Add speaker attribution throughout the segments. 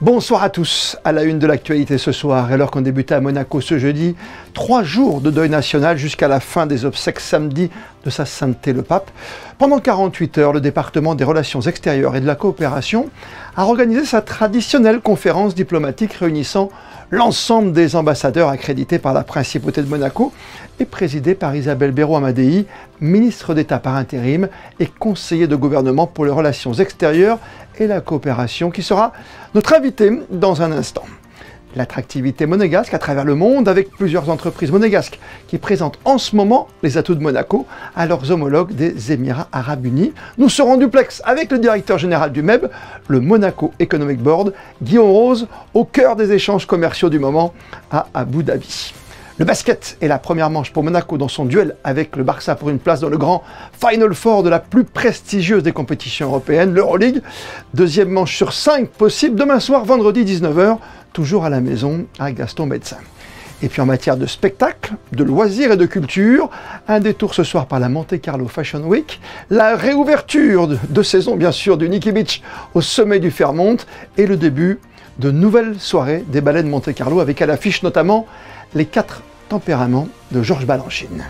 Speaker 1: Bonsoir à tous. À la une de l'actualité ce soir, alors qu'on débutait à Monaco ce jeudi, 3 jours de deuil national jusqu'à la fin des obsèques samedi de sa sainteté le pape. Pendant 48 heures, le département des relations extérieures et de la coopération a organisé sa traditionnelle conférence diplomatique réunissant l'ensemble des ambassadeurs accrédités par la principauté de Monaco et présidée par Isabelle Béraud-Amadei, ministre d'État par intérim et conseiller de gouvernement pour les relations extérieures et la coopération, qui sera notre invité dans un instant. L'attractivité monégasque à travers le monde, avec plusieurs entreprises monégasques qui présentent en ce moment les atouts de Monaco à leurs homologues des Émirats Arabes Unis. Nous serons en duplex avec le directeur général du MEB, le Monaco Economic Board, Guillaume Rose, au cœur des échanges commerciaux du moment à Abu Dhabi. Le basket est la première manche pour Monaco dans son duel avec le Barça pour une place dans le grand Final Four de la plus prestigieuse des compétitions européennes, l'Euroleague. Deuxième manche sur 5 possible demain soir, vendredi 19h, toujours à la maison à Gaston Médecin. Et puis en matière de spectacle, de loisirs et de culture, un détour ce soir par la Monte Carlo Fashion Week, la réouverture de saison bien sûr du Nikki Beach au sommet du Fairmont et le début de nouvelles soirées des ballets de Monte Carlo avec à l'affiche notamment les 4 tempéraments de Georges Balanchine.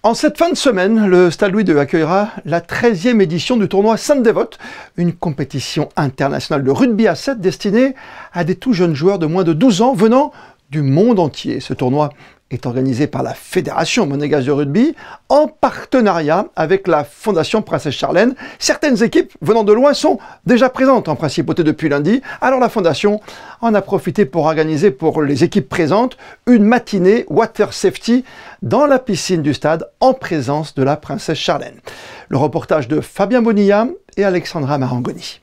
Speaker 1: En cette fin de semaine, le Stade Louis II accueillera la 13e édition du tournoi Sainte-Dévote, une compétition internationale de rugby à 7 destinée à des tout jeunes joueurs de moins de 12 ans venant du monde entier. Ce tournoi est organisé par la Fédération monégasque de rugby en partenariat avec la Fondation Princesse Charlène. Certaines équipes venant de loin sont déjà présentes en principauté depuis lundi. Alors la Fondation en a profité pour organiser pour les équipes présentes une matinée water safety dans la piscine du stade en présence de la Princesse Charlène. Le reportage de Fabien Bonilla et Alexandra Marangoni.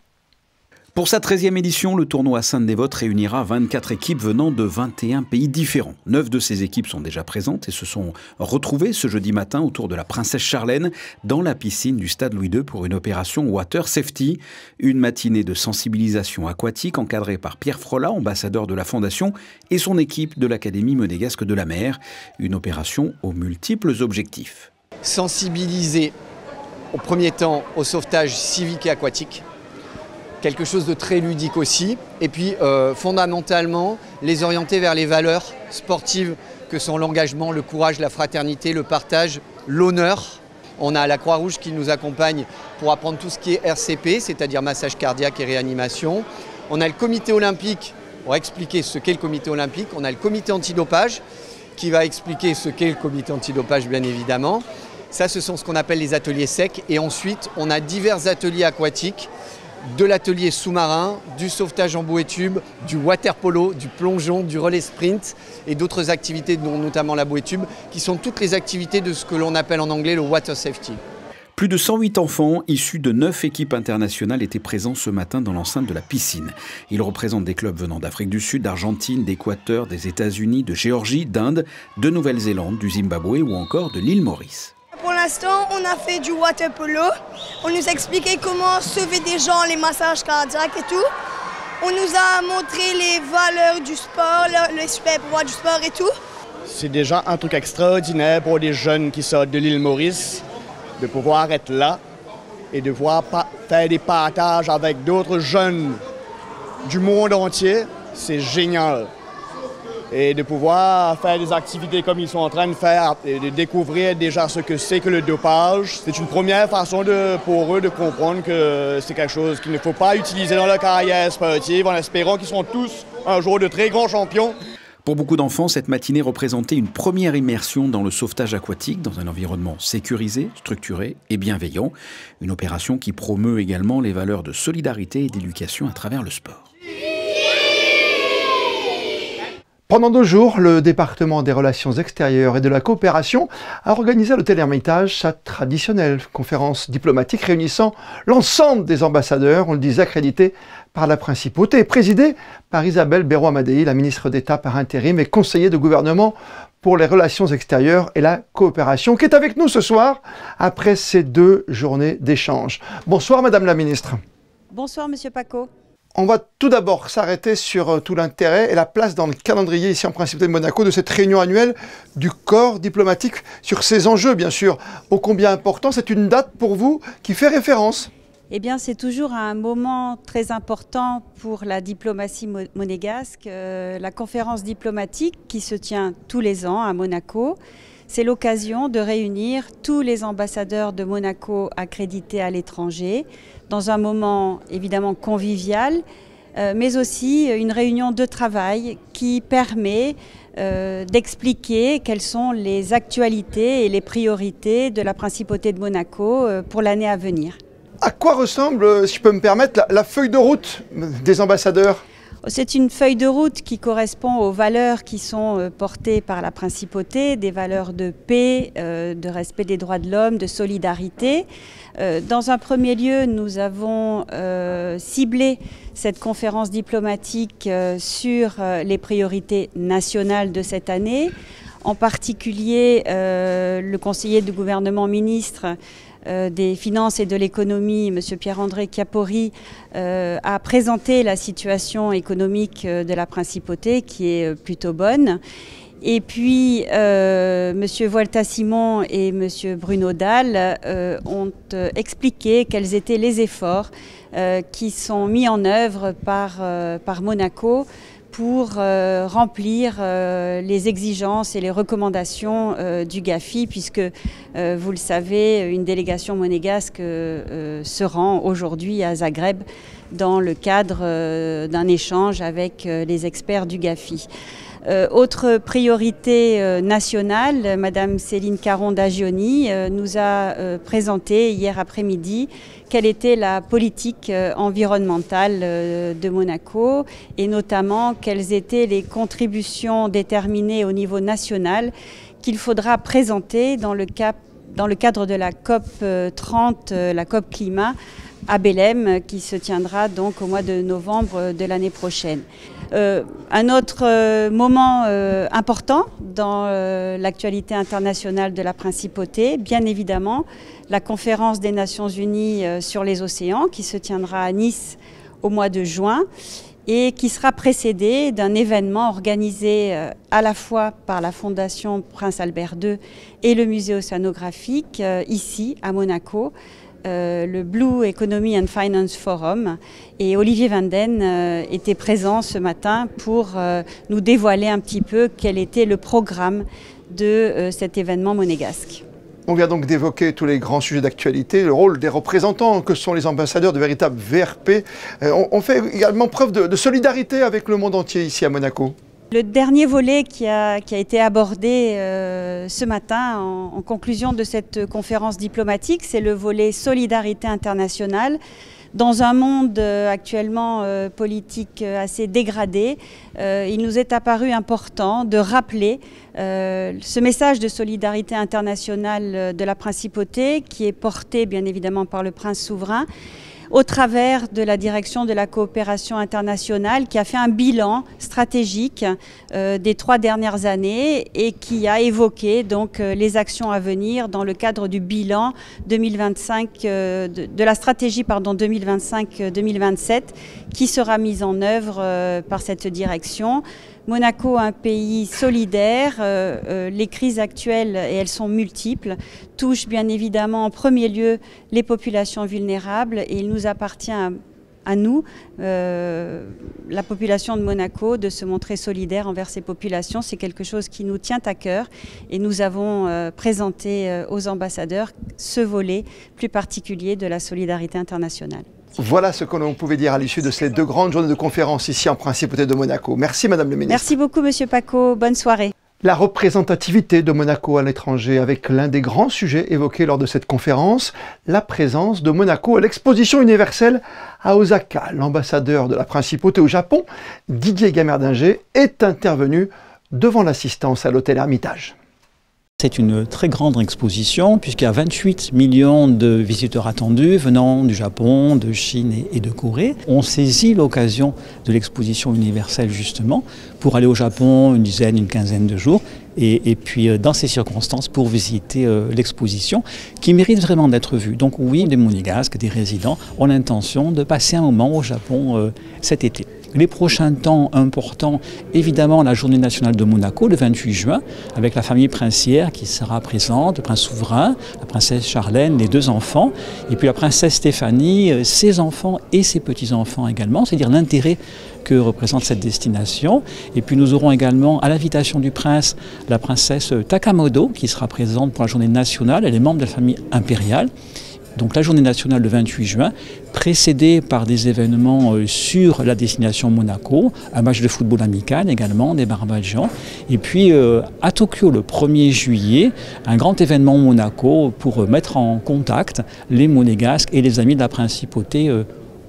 Speaker 2: Pour sa 13e édition, le tournoi Sainte-Dévote réunira 24 équipes venant de 21 pays différents. 9 de ces équipes sont déjà présentes et se sont retrouvées ce jeudi matin autour de la Princesse Charlène dans la piscine du Stade Louis II pour une opération Water Safety, une matinée de sensibilisation aquatique encadrée par Pierre Frola, ambassadeur de la Fondation, et son équipe de l'Académie monégasque de la mer. Une opération aux multiples objectifs.
Speaker 3: Sensibiliser au premier temps au sauvetage civique et aquatique, quelque chose de très ludique aussi, et puis fondamentalement les orienter vers les valeurs sportives que sont l'engagement, le courage, la fraternité, le partage, l'honneur. On a la Croix-Rouge qui nous accompagne pour apprendre tout ce qui est RCP, c'est-à-dire massage cardiaque et réanimation. On a le comité olympique pour expliquer ce qu'est le comité olympique. On a le comité antidopage qui va expliquer ce qu'est le comité antidopage bien évidemment. Ça, ce sont ce qu'on appelle les ateliers secs. Et ensuite, on a divers ateliers aquatiques, de l'atelier sous-marin, du sauvetage en bouée tube, du water polo, du plongeon, du relais sprint et d'autres activités, dont notamment la bouée tube, qui sont toutes les activités de ce que l'on appelle en anglais le water safety.
Speaker 2: Plus de 108 enfants issus de 9 équipes internationales étaient présents ce matin dans l'enceinte de la piscine. Ils représentent des clubs venant d'Afrique du Sud, d'Argentine, d'Équateur, des États-Unis, de Géorgie, d'Inde, de Nouvelle-Zélande, du Zimbabwe ou encore de l'île Maurice.
Speaker 4: Pour l'instant, on a fait du water polo. On nous a expliqué comment sauver des gens, les massages cardiaques et tout. On nous a montré les valeurs du sport, les super pouvoirs du sport et tout.
Speaker 5: C'est déjà un truc extraordinaire pour les jeunes qui sortent de l'île Maurice, de pouvoir être là et de pouvoir faire des partages avec d'autres jeunes du monde entier. C'est génial. Et de pouvoir faire des activités comme ils sont en train de faire et de découvrir déjà ce que c'est que le dopage. C'est une première façon pour eux de comprendre que c'est quelque chose qu'il ne faut pas utiliser dans leur carrière sportive en espérant qu'ils seront tous un jour de très grands champions.
Speaker 2: Pour beaucoup d'enfants, cette matinée représentait une première immersion dans le sauvetage aquatique, dans un environnement sécurisé, structuré et bienveillant. Une opération qui promeut également les valeurs de solidarité et d'éducation à travers le sport.
Speaker 1: Pendant 2 jours, le département des relations extérieures et de la coopération a organisé à l'hôtel Hermitage sa traditionnelle conférence diplomatique réunissant l'ensemble des ambassadeurs, on le disait, accrédités par la principauté et présidée par Isabelle Béraud-Amadei, la ministre d'État par intérim et conseiller de gouvernement pour les relations extérieures et la coopération, qui est avec nous ce soir après ces 2 journées d'échange. Bonsoir Madame la ministre.
Speaker 6: Bonsoir Monsieur Paco.
Speaker 1: On va tout d'abord s'arrêter sur tout l'intérêt et la place dans le calendrier ici en Principauté de Monaco de cette réunion annuelle du corps diplomatique sur ces enjeux bien sûr ô combien importants. C'est une date pour vous qui fait référence.
Speaker 6: Eh bien, c'est toujours un moment très important pour la diplomatie monégasque. La conférence diplomatique qui se tient tous les ans à Monaco, c'est l'occasion de réunir tous les ambassadeurs de Monaco accrédités à l'étranger dans un moment évidemment convivial, mais aussi une réunion de travail qui permet d'expliquer quelles sont les actualités et les priorités de la Principauté de Monaco pour l'année à venir.
Speaker 1: À quoi ressemble, si je peux me permettre, la feuille de route des ambassadeurs ?
Speaker 6: C'est une feuille de route qui correspond aux valeurs qui sont portées par la Principauté, des valeurs de paix, de respect des droits de l'homme, de solidarité. Dans un premier lieu, nous avons ciblé cette conférence diplomatique sur les priorités nationales de cette année. En particulier, le conseiller du gouvernement ministre des Finances et de l'Économie, M. Pierre-André Chiappori, a présenté la situation économique de la Principauté qui est plutôt bonne. Et puis, M. Vuelta-Simon et M. Bruno Dalle ont expliqué quels étaient les efforts qui sont mis en œuvre par Monaco pour remplir les exigences et les recommandations du GAFI, puisque, vous le savez, une délégation monégasque se rend aujourd'hui à Zagreb dans le cadre d'un échange avec les experts du GAFI. Autre priorité nationale, Madame Céline Caron-Dagioni nous a présenté hier après-midi quelle était la politique environnementale de Monaco et notamment quelles étaient les contributions déterminées au niveau national qu'il faudra présenter dans le cadre de la COP 30, la COP climat, à Belém, qui se tiendra donc au mois de novembre de l'année prochaine. Un autre moment important dans l'actualité internationale de la Principauté, bien évidemment, la conférence des Nations Unies sur les océans qui se tiendra à Nice au mois de juin et qui sera précédée d'un événement organisé à la fois par la Fondation Prince Albert II et le Musée océanographique ici à Monaco, le Blue Economy and Finance Forum, et Olivier Vanden était présent ce matin pour nous dévoiler un petit peu quel était le programme de cet événement monégasque.
Speaker 1: On vient donc d'évoquer tous les grands sujets d'actualité, le rôle des représentants que sont les ambassadeurs de véritables VRP. On fait également preuve de solidarité avec le monde entier ici à Monaco.
Speaker 6: Le dernier volet qui a été abordé ce matin en conclusion de cette conférence diplomatique, c'est le volet solidarité internationale. Dans un monde actuellement politique assez dégradé, il nous est apparu important de rappeler ce message de solidarité internationale de la Principauté qui est porté bien évidemment par le prince souverain, au travers de la direction de la coopération internationale qui a fait un bilan stratégique des 3 dernières années et qui a évoqué donc les actions à venir dans le cadre du bilan 2025, de la stratégie 2025-2027 qui sera mise en œuvre par cette direction. Monaco, un pays solidaire, les crises actuelles, et elles sont multiples, touchent bien évidemment en premier lieu les populations vulnérables et il nous appartient à nous, la population de Monaco, de se montrer solidaire envers ces populations. C'est quelque chose qui nous tient à cœur et nous avons présenté aux ambassadeurs ce volet plus particulier de la solidarité internationale.
Speaker 1: Voilà ce que l'on pouvait dire à l'issue de ces 2 grandes journées de conférence ici en Principauté de Monaco. Merci Madame le Ministre.
Speaker 6: Merci beaucoup Monsieur Paco, bonne soirée.
Speaker 1: La représentativité de Monaco à l'étranger avec l'un des grands sujets évoqués lors de cette conférence, la présence de Monaco à l'exposition universelle à Osaka. L'ambassadeur de la Principauté au Japon, Didier Gamerdinger, est intervenu devant l'assistance à l'hôtel Hermitage.
Speaker 7: C'est une très grande exposition puisqu'il y a 28 millions de visiteurs attendus venant du Japon, de Chine et de Corée. On saisit l'occasion de l'exposition universelle justement pour aller au Japon une quinzaine de jours et puis dans ces circonstances pour visiter l'exposition qui mérite vraiment d'être vue. Donc oui, des Monégasques, des résidents ont l'intention de passer un moment au Japon cet été. Les prochains temps importants, évidemment la journée nationale de Monaco le 28 juin, avec la famille princière qui sera présente, le prince souverain, la princesse Charlène, les 2 enfants, et puis la princesse Stéphanie, ses enfants et ses petits-enfants également, c'est-à-dire l'intérêt que représente cette destination. Et puis nous aurons également, à l'invitation du prince, la princesse Takamoto qui sera présente pour la journée nationale, elle est membre de la famille impériale. Donc la journée nationale le 28 juin, précédée par des événements sur la destination Monaco, un match de football amical également, des Barbadjans. Et puis à Tokyo le 1er juillet, un grand événement Monaco pour mettre en contact les Monégasques et les amis de la principauté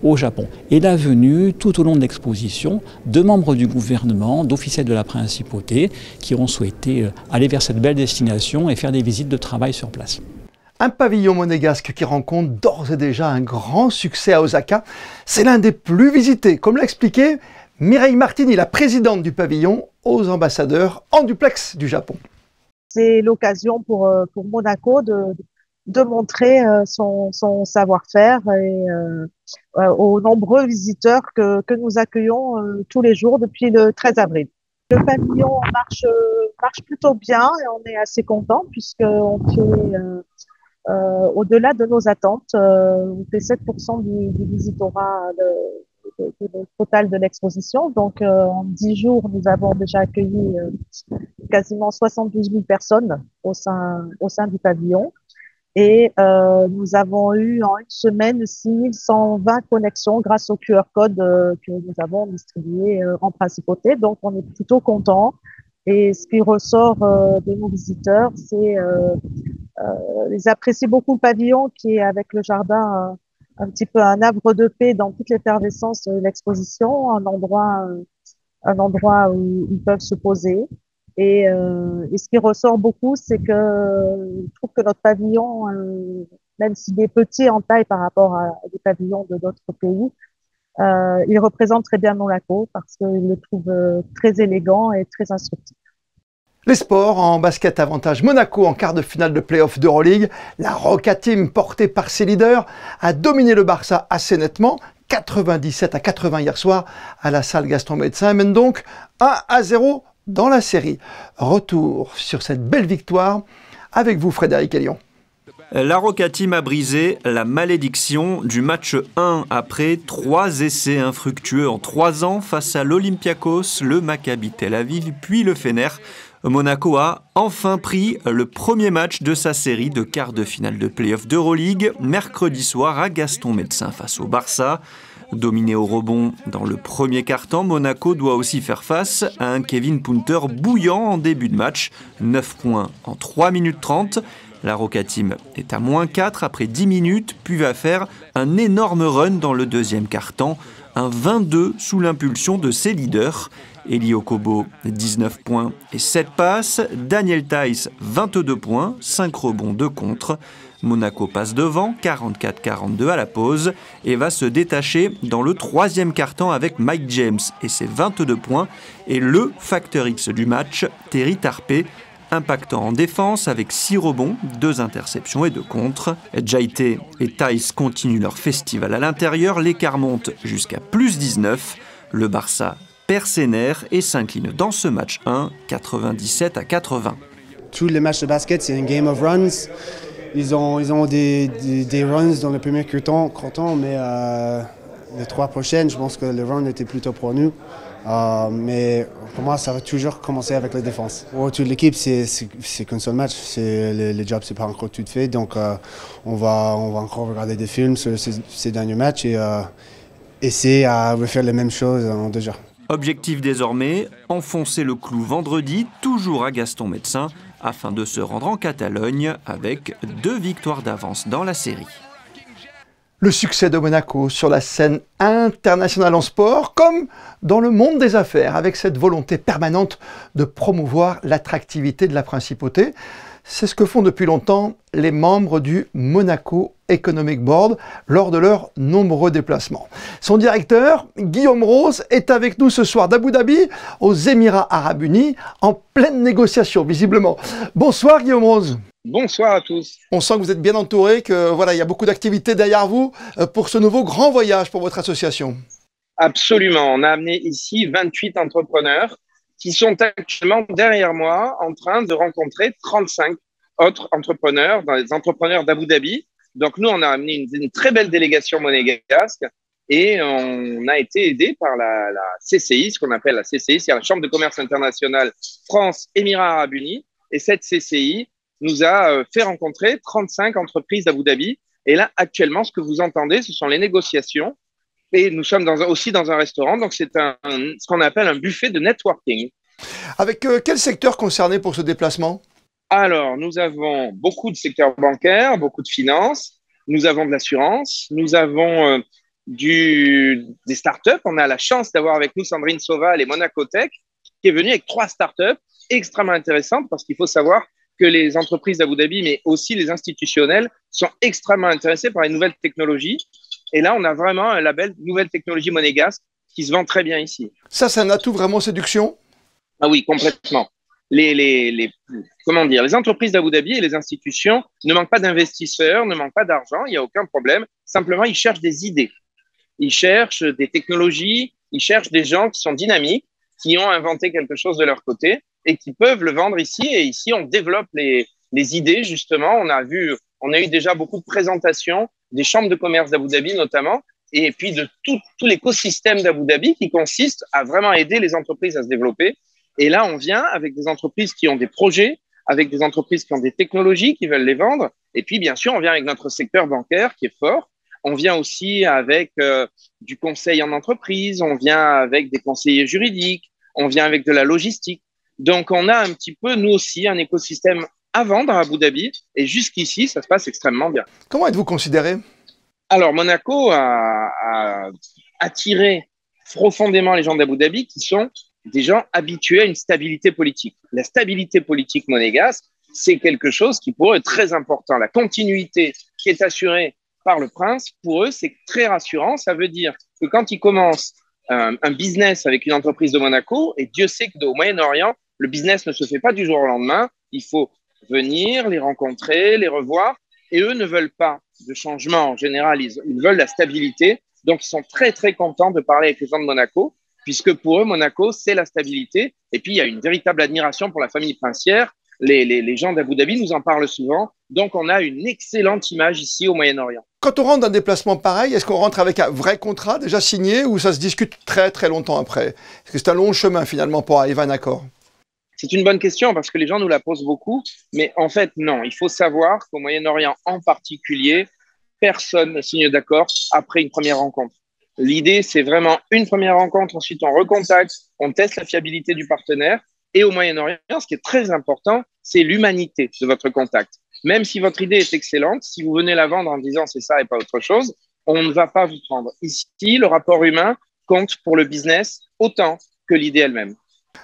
Speaker 7: au Japon. Et la venue, tout au long de l'exposition, de membres du gouvernement, d'officiels de la principauté, qui ont souhaité aller vers cette belle destination et faire des visites de travail sur place.
Speaker 1: Un pavillon monégasque qui rencontre d'ores et déjà un grand succès à Osaka. C'est l'un des plus visités, comme l'a expliqué Mireille Martini, la présidente du pavillon, aux ambassadeurs en duplex du Japon.
Speaker 8: C'est l'occasion pour Monaco de montrer son savoir-faire et aux nombreux visiteurs que nous accueillons tous les jours depuis le 13 avril. Le pavillon marche plutôt bien et on est assez content puisqu'on fait au-delà de nos attentes. On fait 7% du visitorat total de l'exposition. Donc en 10 jours, nous avons déjà accueilli quasiment 72 000 personnes au sein du pavillon. Et nous avons eu en une semaine 6120 connexions grâce au QR code que nous avons distribué en principauté. Donc, on est plutôt contents. Et ce qui ressort de nos visiteurs, c'est ils apprécient beaucoup le pavillon qui est avec le jardin un petit peu un havre de paix dans toute l'effervescence de l'exposition, un endroit où ils peuvent se poser. Et ce qui ressort beaucoup, c'est que je trouve que notre pavillon, même s'il est petit en taille par rapport à des pavillons de d'autres pays, il représente très bien Monaco parce qu'il le trouve très élégant et très instructif.
Speaker 1: Les sports, en basket avantage Monaco en quart de finale de play-off d'Euroleague. La Roca Team, portée par ses leaders, a dominé le Barça assez nettement, 97-80 hier soir à la salle Gaston Médecin, et mène donc 1-0 dans la série. Retour sur cette belle victoire avec vous, Frédéric Elion.
Speaker 9: La Roca Team a brisé la malédiction du match 1 après 3 essais infructueux en 3 ans face à l'Olympiakos, le Maccabi Tel Aviv puis le Fener. Monaco a enfin pris le premier match de sa série de quart de finale de play-off d'Euroleague mercredi soir à Gaston Médecin face au Barça. Dominé au rebond dans le premier quart-temps, Monaco doit aussi faire face à un Kevin Punter bouillant en début de match. 9 points en 3 minutes 30. La Roca Team est à -4 après 10 minutes, puis va faire un énorme run dans le deuxième quart-temps. Un 22 sous l'impulsion de ses leaders. Eli Okobo, 19 points et 7 passes. Daniel Theis, 22 points, 5 rebonds, 2 contres. Monaco passe devant, 44-42 à la pause, et va se détacher dans le troisième quart-temps avec Mike James et ses 22 points, et le facteur X du match, Terry Tarpey, impactant en défense avec 6 rebonds, 2 interceptions et 2 contres. Jaite et Theis continuent leur festival à l'intérieur, l'écart monte jusqu'à +19. Le Barça perd ses nerfs et s'incline dans ce match 1, 97-80.
Speaker 10: Tous les matchs de basket, c'est une game of runs. Ils ont des runs dans le premier quart-temps, mais les 3 prochaines, je pense que le run était plutôt pour nous. Mais pour moi, ça va toujours commencer avec la défense. Pour toute l'équipe, c'est qu'un seul match. Le job, c'est pas encore tout fait. Donc, on va encore regarder des films sur ces derniers matchs et essayer à refaire les mêmes choses en 2 jours.
Speaker 9: Objectif désormais, enfoncer le clou vendredi, toujours à Gaston Médecin, afin de se rendre en Catalogne avec 2 victoires d'avance dans la série.
Speaker 1: Le succès de Monaco sur la scène internationale en sport, comme dans le monde des affaires, avec cette volonté permanente de promouvoir l'attractivité de la principauté. C'est ce que font depuis longtemps les membres du Monaco Economic Board lors de leurs nombreux déplacements. Son directeur, Guillaume Rose, est avec nous ce soir d'Abu Dhabi, aux Émirats Arabes Unis, en pleine négociation, visiblement. Bonsoir Guillaume Rose.
Speaker 11: Bonsoir à tous.
Speaker 1: On sent que vous êtes bien entouré, que voilà, il y a beaucoup d'activités derrière vous pour ce nouveau grand voyage pour votre association.
Speaker 11: Absolument. On a amené ici 28 entrepreneurs qui sont actuellement derrière moi en train de rencontrer 35 autres entrepreneurs, des entrepreneurs d'Abu Dhabi. Donc, nous, on a amené une très belle délégation monégasque et on a été aidé par la CCI, ce qu'on appelle la CCI, c'est la Chambre de commerce internationale France Émirats Arabes Unis. Et cette CCI nous a fait rencontrer 35 entreprises d'Abu Dhabi. Et là, actuellement, ce que vous entendez, ce sont les négociations. Et nous sommes aussi dans un restaurant. Donc, c'est ce qu'on appelle un buffet de networking.
Speaker 1: Avec quel secteur concerné pour ce déplacement?
Speaker 11: Alors, nous avons beaucoup de secteurs bancaires, beaucoup de finances. Nous avons de l'assurance. Nous avons des startups. On a la chance d'avoir avec nous Sandrine Sauval et Monaco Tech, qui est venue avec 3 startups extrêmement intéressantes parce qu'il faut savoir que les entreprises d'Abu Dhabi, mais aussi les institutionnels, sont extrêmement intéressés par les nouvelles technologies. Et là, on a vraiment un label Nouvelle Technologie Monégasque qui se vend très bien ici.
Speaker 1: Ça, c'est un atout vraiment séduction?
Speaker 11: Ah oui, complètement. Les entreprises d'Abu Dhabi et les institutions ne manquent pas d'investisseurs, ne manquent pas d'argent, il n'y a aucun problème. Simplement, ils cherchent des idées. Ils cherchent des technologies, ils cherchent des gens qui sont dynamiques, qui ont inventé quelque chose de leur côté et qui peuvent le vendre ici. Et ici, on développe les idées, justement. On a eu déjà beaucoup de présentations des chambres de commerce d'Abu Dhabi, notamment, et puis de tout l'écosystème d'Abu Dhabi qui consiste à vraiment aider les entreprises à se développer. Et là, on vient avec des entreprises qui ont des projets, avec des entreprises qui ont des technologies, qui veulent les vendre. Et puis, bien sûr, on vient avec notre secteur bancaire qui est fort. On vient aussi avec du conseil en entreprise, on vient avec des conseillers juridiques, on vient avec de la logistique. Donc, on a un petit peu, nous aussi, un écosystème à vendre à Abu Dhabi. Et jusqu'ici, ça se passe extrêmement bien.
Speaker 1: Comment êtes-vous considéré?
Speaker 11: Alors, Monaco a attiré profondément les gens d'Abu Dhabi qui sont des gens habitués à une stabilité politique. La stabilité politique monégasque, c'est quelque chose qui pour eux est très important. La continuité qui est assurée par le prince, pour eux, c'est très rassurant. Ça veut dire que quand ils commencent un business avec une entreprise de Monaco, et Dieu sait qu'au Moyen-Orient, le business ne se fait pas du jour au lendemain, il faut venir, les rencontrer, les revoir, et eux ne veulent pas de changement en général, ils veulent la stabilité. Donc, ils sont très, très contents de parler avec les gens de Monaco, puisque pour eux, Monaco, c'est la stabilité. Et puis, il y a une véritable admiration pour la famille princière. Les gens d'Abu Dhabi nous en parlent souvent. Donc, on a une excellente image ici au Moyen-Orient.
Speaker 1: Quand on rentre dans un déplacement pareil, est-ce qu'on rentre avec un vrai contrat déjà signé ou ça se discute très, très longtemps après? Est-ce que c'est un long chemin finalement pour arriver à un accord?
Speaker 11: C'est une bonne question parce que les gens nous la posent beaucoup. Mais en fait, non. Il faut savoir qu'au Moyen-Orient en particulier, personne ne signe d'accord après une première rencontre. L'idée, c'est vraiment une première rencontre, ensuite on recontacte, on teste la fiabilité du partenaire. Et au Moyen-Orient, ce qui est très important, c'est l'humanité de votre contact. Même si votre idée est excellente, si vous venez la vendre en disant c'est ça et pas autre chose, on ne va pas vous prendre. Ici, le rapport humain compte pour le business autant que l'idée elle-même.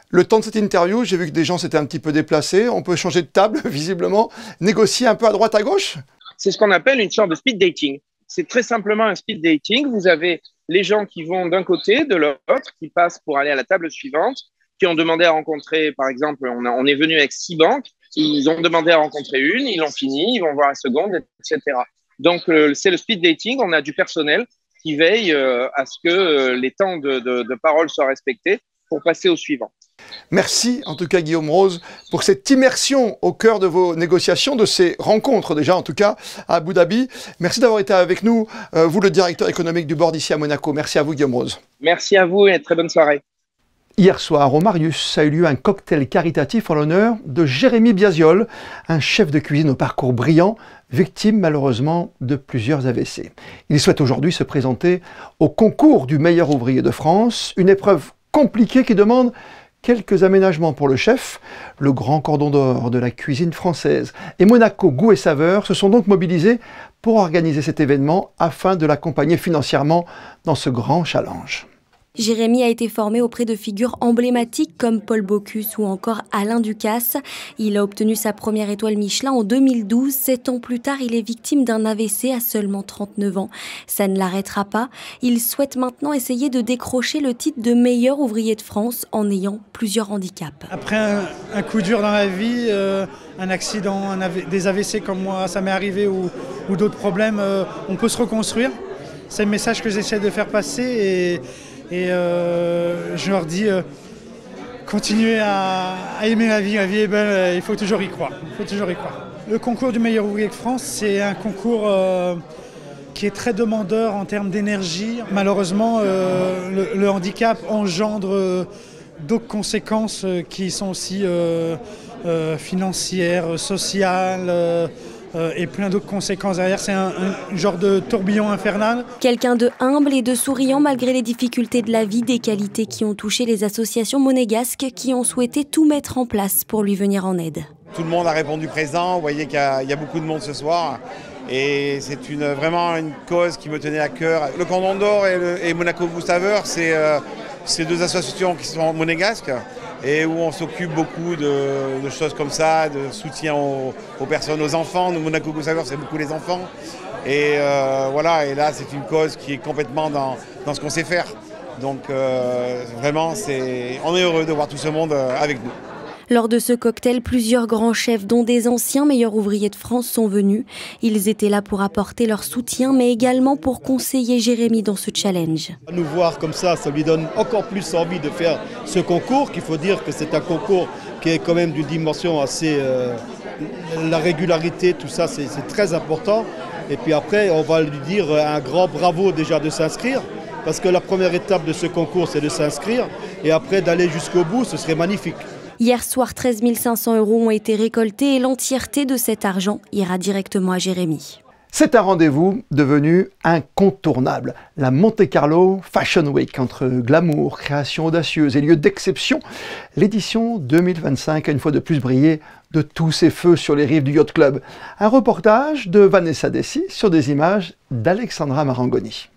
Speaker 1: Le temps de cette interview, j'ai vu que des gens s'étaient un petit peu déplacés. On peut changer de table, visiblement, négocier un peu à droite, à gauche?
Speaker 11: C'est ce qu'on appelle une sorte de speed dating. C'est très simplement un speed dating. Vous avez les gens qui vont d'un côté, de l'autre, qui passent pour aller à la table suivante, qui ont demandé à rencontrer, par exemple, on est venu avec 6 banques, ils ont demandé à rencontrer une, ils l'ont fini, ils vont voir la seconde, etc. Donc, c'est le speed dating. On a du personnel qui veille à ce que les temps de parole soient respectés pour passer au suivant.
Speaker 1: Merci en tout cas Guillaume Rose pour cette immersion au cœur de vos négociations, de ces rencontres déjà en tout cas à Abu Dhabi. Merci d'avoir été avec nous, vous le directeur économique du board ici à Monaco. Merci à vous Guillaume Rose.
Speaker 11: Merci à vous et très bonne soirée.
Speaker 1: Hier soir, au Marius, a eu lieu un cocktail caritatif en l'honneur de Jérémy Biasiol, un chef de cuisine au parcours brillant, victime malheureusement de plusieurs AVC. Il souhaite aujourd'hui se présenter au concours du meilleur ouvrier de France, une épreuve compliquée qui demande quelques aménagements pour le chef. Le grand cordon d'or de la cuisine française et Monaco Goût et Saveur se sont donc mobilisés pour organiser cet événement afin de l'accompagner financièrement dans ce grand challenge.
Speaker 12: Jérémy a été formé auprès de figures emblématiques comme Paul Bocuse ou encore Alain Ducasse. Il a obtenu sa première étoile Michelin en 2012. 7 ans plus tard, il est victime d'un AVC à seulement 39 ans. Ça ne l'arrêtera pas. Il souhaite maintenant essayer de décrocher le titre de meilleur ouvrier de France en ayant plusieurs handicaps.
Speaker 13: Après un coup dur dans la vie, un accident, des AVC comme moi, ça m'est arrivé ou d'autres problèmes, on peut se reconstruire. C'est le message que j'essaie de faire passer Et je leur dis, continuez à aimer la vie est belle, il faut toujours y croire. Le concours du meilleur ouvrier de France, c'est un concours qui est très demandeur en termes d'énergie. Malheureusement, le handicap engendre d'autres conséquences qui sont aussi financières, sociales et plein d'autres conséquences derrière. C'est un genre de tourbillon infernal.
Speaker 12: Quelqu'un de humble et de souriant malgré les difficultés de la vie, des qualités qui ont touché les associations monégasques qui ont souhaité tout mettre en place pour lui venir en aide.
Speaker 14: Tout le monde a répondu présent, vous voyez qu'il y a beaucoup de monde ce soir. Et c'est vraiment une cause qui me tenait à cœur. Le Cordon d'Or et Monaco Goût Saveur, c'est deux associations qui sont monégasques et où on s'occupe beaucoup de choses comme ça, de soutien aux personnes, aux enfants. Nous, Monaco Goût Saveur, c'est beaucoup les enfants. Et voilà, et là, c'est une cause qui est complètement dans ce qu'on sait faire. Donc vraiment, on est heureux de voir tout ce monde avec nous.
Speaker 12: Lors de ce cocktail, plusieurs grands chefs, dont des anciens meilleurs ouvriers de France, sont venus. Ils étaient là pour apporter leur soutien, mais également pour conseiller Jérémy dans ce challenge.
Speaker 15: Nous voir comme ça lui donne encore plus envie de faire ce concours, qu'il faut dire que c'est un concours qui est quand même d'une dimension assez... la régularité, tout ça, c'est très important. Et puis après, on va lui dire un grand bravo déjà de s'inscrire, parce que la première étape de ce concours, c'est de s'inscrire, et après d'aller jusqu'au bout, ce serait magnifique.
Speaker 12: Hier soir, 13 500 € ont été récoltés et l'entièreté de cet argent ira directement à Jérémy.
Speaker 1: C'est un rendez-vous devenu incontournable. La Monte Carlo Fashion Week, entre glamour, création audacieuse et lieux d'exception. L'édition 2025 a une fois de plus brillé de tous ses feux sur les rives du Yacht Club. Un reportage de Vanessa Dessy sur des images d'Alexandra Marangoni.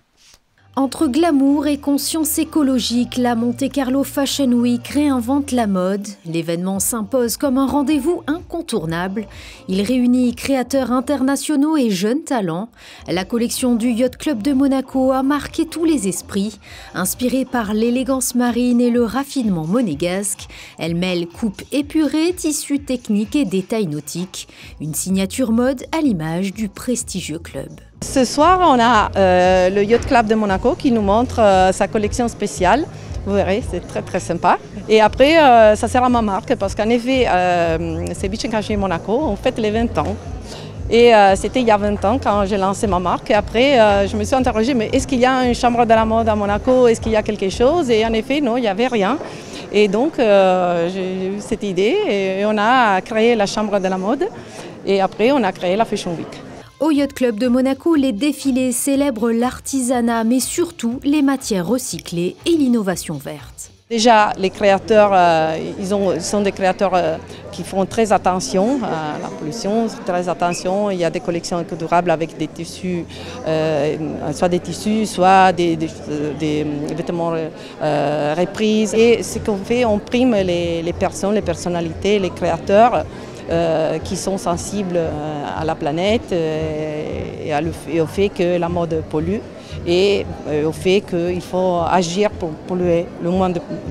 Speaker 16: Entre glamour et conscience écologique, la Monte Carlo Fashion Week réinvente la mode. L'événement s'impose comme un rendez-vous incontournable. Il réunit créateurs internationaux et jeunes talents. La collection du Yacht Club de Monaco a marqué tous les esprits. Inspirée par l'élégance marine et le raffinement monégasque, elle mêle coupe épurée, tissus techniques et détails nautiques. Une signature mode à l'image du prestigieux club.
Speaker 17: Ce soir, on a le Yacht Club de Monaco qui nous montre sa collection spéciale. Vous verrez, c'est très très sympa. Et après, ça sera ma marque parce qu'en effet, c'est Beach & Cashmere Monaco, on fête les 20 ans. Et c'était il y a 20 ans quand j'ai lancé ma marque. Et après, je me suis interrogée, mais est-ce qu'il y a une chambre de la mode à Monaco? Est-ce qu'il y a quelque chose? Et en effet, non, il n'y avait rien. Et donc, j'ai eu cette idée et on a créé la chambre de la mode. Et après, on a créé la Fashion Week.
Speaker 16: Au Yacht Club de Monaco, les défilés célèbrent l'artisanat, mais surtout les matières recyclées et l'innovation verte.
Speaker 17: Déjà, les créateurs, ils sont des créateurs qui font très attention à la pollution, très attention. Il y a des collections éco-durables avec des tissus, soit des tissus, soit des vêtements reprises. Et ce qu'on fait, on prime les personnes, les personnalités, les créateurs qui sont sensibles à la planète et au fait que la mode pollue et au fait qu'il faut agir pour polluer le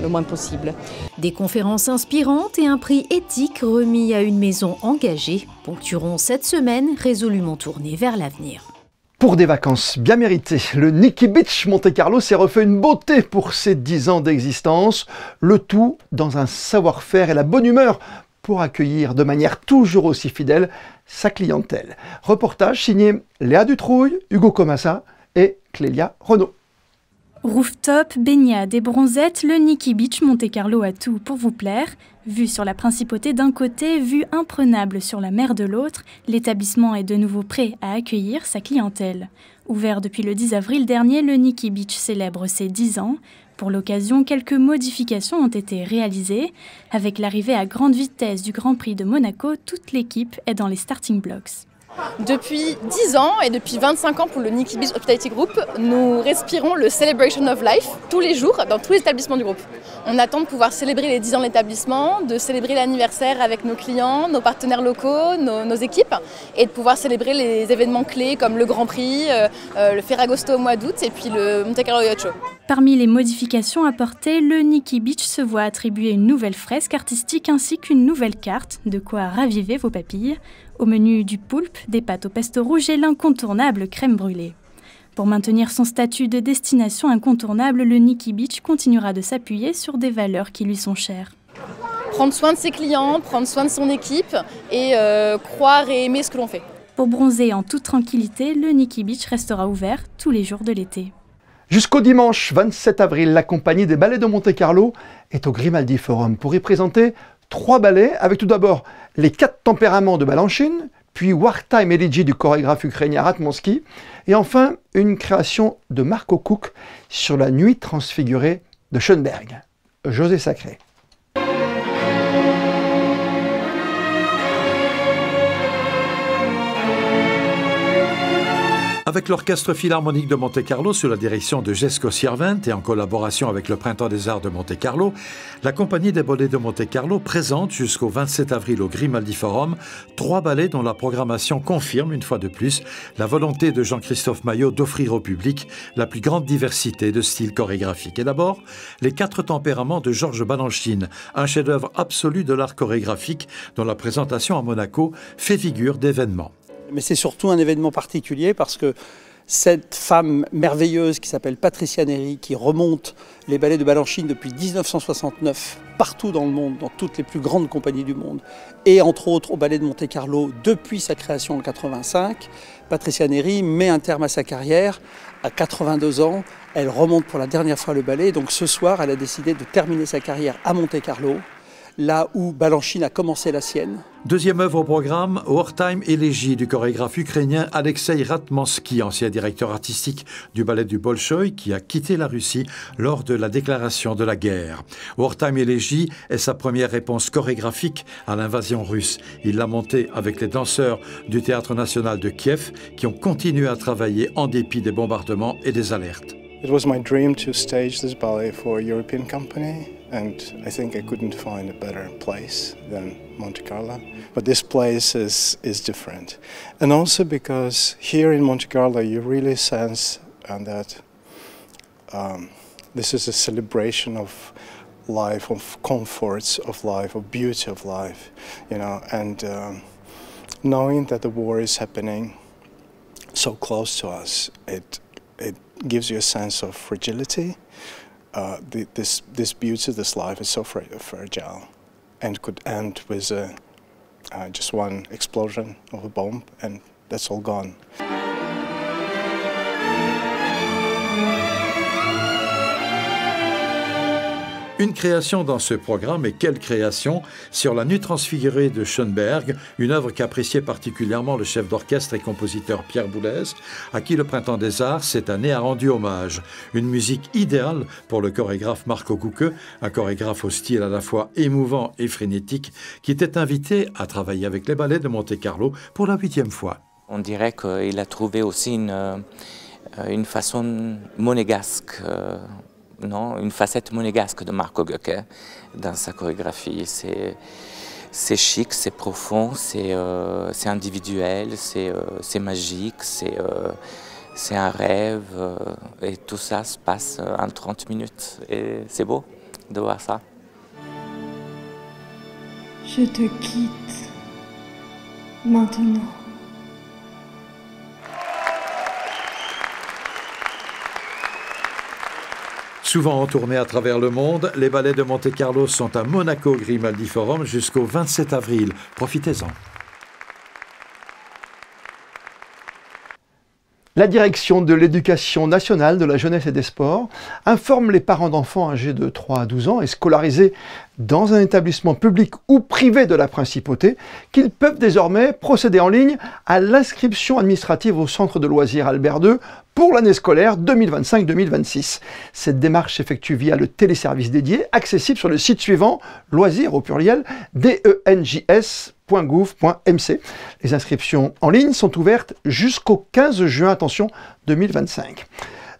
Speaker 17: moins possible.
Speaker 16: Des conférences inspirantes et un prix éthique remis à une maison engagée ponctueront cette semaine résolument tournée vers l'avenir.
Speaker 1: Pour des vacances bien méritées, le Nikki Beach Monte Carlo s'est refait une beauté pour ses 10 ans d'existence, le tout dans un savoir-faire et la bonne humeur pour accueillir de manière toujours aussi fidèle sa clientèle. Reportage signé Léa Dutrouille, Hugo Comassa et Clélia Renaud.
Speaker 18: Rooftop, baignade et bronzette, le Nikki Beach Monte Carlo a tout pour vous plaire. Vue sur la principauté d'un côté, vue imprenable sur la mer de l'autre, l'établissement est de nouveau prêt à accueillir sa clientèle. Ouvert depuis le 10 avril dernier, le Nikki Beach célèbre ses 10 ans. Pour l'occasion, quelques modifications ont été réalisées. Avec l'arrivée à grande vitesse du Grand Prix de Monaco, toute l'équipe est dans les starting blocks.
Speaker 19: Depuis 10 ans et depuis 25 ans pour le Nikki Beach Hospitality Group, nous respirons le Celebration of Life tous les jours dans tous les établissements du groupe. On attend de pouvoir célébrer les 10 ans de l'établissement, de célébrer l'anniversaire avec nos clients, nos partenaires locaux, nos équipes et de pouvoir célébrer les événements clés comme le Grand Prix, le Ferragosto au mois d'août et puis le Monte Carlo Yacht Show.
Speaker 18: Parmi les modifications apportées, le Nikki Beach se voit attribuer une nouvelle fresque artistique ainsi qu'une nouvelle carte, de quoi raviver vos papilles. Au menu du poulpe, des pâtes au pesto rouge et l'incontournable crème brûlée. Pour maintenir son statut de destination incontournable, le Nikki Beach continuera de s'appuyer sur des valeurs qui lui sont chères.
Speaker 19: Prendre soin de ses clients, prendre soin de son équipe et croire et aimer ce que l'on fait.
Speaker 18: Pour bronzer en toute tranquillité, le Nikki Beach restera ouvert tous les jours de l'été.
Speaker 1: Jusqu'au dimanche 27 avril, la compagnie des ballets de Monte-Carlo est au Grimaldi Forum pour y présenter 3 ballets avec tout d'abord les 4 tempéraments de Balanchine, puis Wartime Elegy du chorégraphe ukrainien Ratmansky, et enfin une création de Marco Cook sur la nuit transfigurée de Schoenberg. José Sacré.
Speaker 20: Avec l'Orchestre Philharmonique de Monte-Carlo sous la direction de Gesco Sirvent et en collaboration avec le Printemps des Arts de Monte-Carlo, la compagnie des ballets de Monte-Carlo présente jusqu'au 27 avril au Grimaldi Forum 3 ballets dont la programmation confirme une fois de plus la volonté de Jean-Christophe Maillot d'offrir au public la plus grande diversité de styles chorégraphiques. Et d'abord, les 4 tempéraments de Georges Balanchine, un chef-d'œuvre absolu de l'art chorégraphique dont la présentation à Monaco fait figure d'événement.
Speaker 21: Mais c'est surtout un événement particulier parce que cette femme merveilleuse qui s'appelle Patricia Neri, qui remonte les ballets de Balanchine depuis 1969 partout dans le monde, dans toutes les plus grandes compagnies du monde, et entre autres au ballet de Monte-Carlo depuis sa création en 1985, Patricia Neri met un terme à sa carrière. À 82 ans, elle remonte pour la dernière fois le ballet. Donc ce soir, elle a décidé de terminer sa carrière à Monte-Carlo, là où Balanchine a commencé la sienne.
Speaker 20: Deuxième œuvre au programme, Wartime Elegy du chorégraphe ukrainien Alexei Ratmansky, ancien directeur artistique du ballet du Bolchoï, qui a quitté la Russie lors de la déclaration de la guerre. Wartime Elegy est sa première réponse chorégraphique à l'invasion russe. Il l'a montée avec les danseurs du Théâtre national de Kiev qui ont continué à travailler en dépit des bombardements et des alertes.
Speaker 22: It was my dream to stage this ballet for a European company, and I think I couldn't find a better place than Monte Carlo. But this place is different. And also because here in Monte Carlo you really sense that this is a celebration of life, of comforts of life, of beauty of life, you know, and knowing that the war is happening so close to us, it gives you a sense of fragility. This beauty, this life is so fragile, and could end with just one explosion of a bomb, and that's all gone.
Speaker 20: Une création dans ce programme, et quelle création, sur la nuit transfigurée de Schoenberg, une œuvre qu'appréciait particulièrement le chef d'orchestre et compositeur Pierre Boulez, à qui le Printemps des Arts cette année a rendu hommage. Une musique idéale pour le chorégraphe Marco Cucche, un chorégraphe au style à la fois émouvant et frénétique, qui était invité à travailler avec les ballets de Monte-Carlo pour la 8e fois.
Speaker 23: On dirait qu'il a trouvé aussi une façon monégasque, non, une facette monégasque de Marco Cucche dans sa chorégraphie. C'est chic, c'est profond, c'est individuel, c'est magique, c'est un rêve, et tout ça se passe en 30 minutes. Et c'est beau de voir ça.
Speaker 24: Je te quitte maintenant.
Speaker 20: Souvent en tournée à travers le monde, les ballets de Monte-Carlo sont à Monaco Grimaldi Forum jusqu'au 27 avril. Profitez-en.
Speaker 1: La direction de l'éducation nationale, de la jeunesse et des sports informe les parents d'enfants âgés de 3 à 12 ans et scolarisés dans un établissement public ou privé de la principauté qu'ils peuvent désormais procéder en ligne à l'inscription administrative au centre de loisirs Albert II pour l'année scolaire 2025-2026. Cette démarche s'effectue via le téléservice dédié, accessible sur le site suivant, loisirs au pluriel, denjs.gouv.mc. Les inscriptions en ligne sont ouvertes jusqu'au 15 juin, attention, 2025.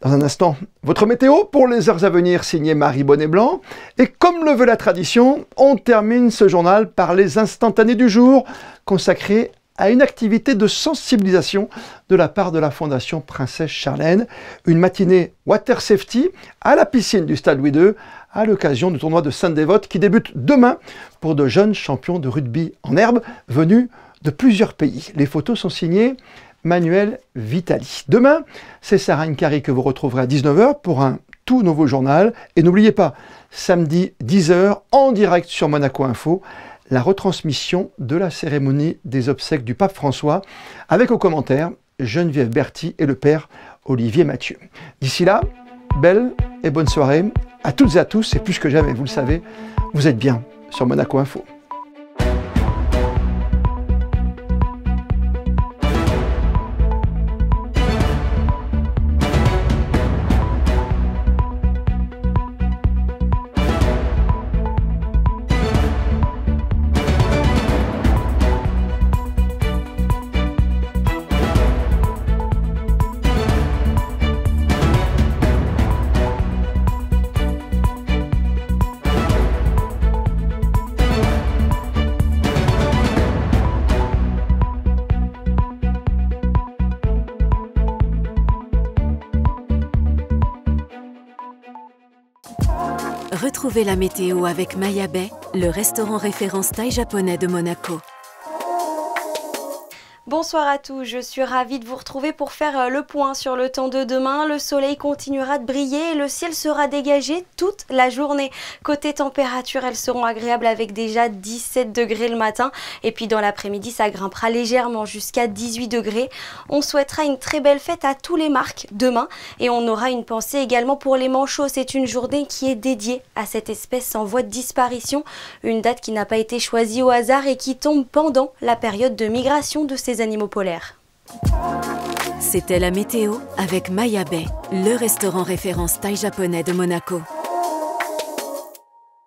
Speaker 1: Dans un instant, votre météo pour les heures à venir, signé Marie Bonnet-Blanc. Et comme le veut la tradition, on termine ce journal par les instantanés du jour, consacrés à une activité de sensibilisation de la part de la Fondation Princesse Charlène. Une matinée water safety à la piscine du Stade Louis II à l'occasion du tournoi de Sainte-Dévote qui débute demain pour de jeunes champions de rugby en herbe venus de plusieurs pays. Les photos sont signées Manuel Vitali. Demain, c'est Sarah Nkari que vous retrouverez à 19 h pour un tout nouveau journal. Et n'oubliez pas, samedi 10 h en direct sur Monaco Info, la retransmission de la cérémonie des obsèques du pape François, avec aux commentaires Geneviève Berthy et le père Olivier Mathieu. D'ici là, belle et bonne soirée à toutes et à tous, et plus que jamais, vous le savez, vous êtes bien sur Monaco Info.
Speaker 2: Retrouvez la météo avec Maya Bay, le restaurant référence thaï japonais de Monaco.
Speaker 12: Bonsoir à tous, je suis ravie de vous retrouver pour faire le point sur le temps de demain. Le soleil continuera de briller et le ciel sera dégagé toute la journée. Côté température, elles seront agréables avec déjà 17 degrés le matin. Et puis dans l'après-midi, ça grimpera légèrement jusqu'à 18 degrés. On souhaitera une très belle fête à tous les marques demain. Et on aura une pensée également pour les manchots. C'est une journée qui est dédiée à cette espèce en voie de disparition. Une date qui n'a pas été choisie au hasard et qui tombe pendant la période de migration de ces animaux polaires.
Speaker 2: C'était la météo avec Maya Bay, le restaurant référence thaï japonais de Monaco.